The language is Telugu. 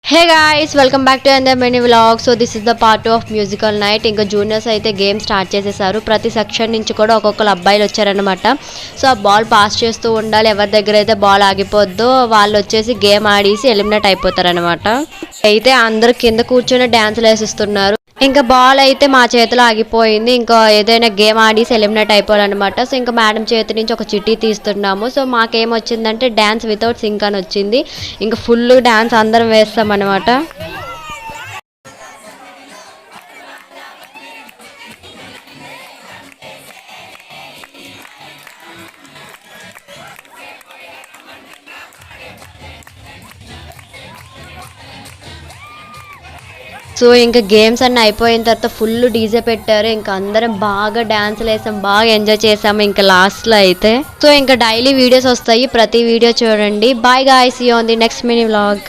Hey guys welcome back to under mini vlog. So this is the part 2 of musical night. ఇంకా జూనియర్స్ అయితే గేమ్ స్టార్ట్ చేసేసారు. ప్రతి సెక్షన్ నుంచి కూడా ఒక్కొక్కరు అబ్బాయిలు వచ్చారనమాట. సో ఆ బాల్ పాస్ చేస్తూ ఉండాలి. ఎవరి దగ్గర అయితే బాల్ ఆగిపోద్దో వాళ్ళు వచ్చేసి గేమ్ ఆడేసి ఎలిమినేట్ అయిపోతారనమాట. అయితే అందరు కింద కూర్చొని డ్యాన్సులు వేసిస్తున్నారు. ఇంకా బాల్ అయితే మా చేతిలో ఆగిపోయింది. ఇంకా ఏదైనా గేమ్ ఆడేసి ఎలిమినేట్ అయిపోవాలన్నమాట. సో ఇంకా మేడం చేతి నుంచి ఒక చిట్టి తీస్తున్నాము. సో మాకేమొచ్చిందంటే డ్యాన్స్ వితౌట్ సింక్ అని వచ్చింది. ఇంకా ఫుల్ డ్యాన్స్ అందరం వేస్తాం అనమాట. సో ఇంకా గేమ్స్ అన్నీ అయిపోయిన తర్వాత ఫుల్ డీజే పెట్టారు. ఇంకా అందరం బాగా డ్యాన్స్లు వేసాం, బాగా ఎంజాయ్ చేసాము ఇంకా లాస్ట్లో అయితే. సో ఇంకా డైలీ వీడియోస్ వస్తాయి, ప్రతి వీడియో చూడండి. Bye guys, see you on the next mini vlog.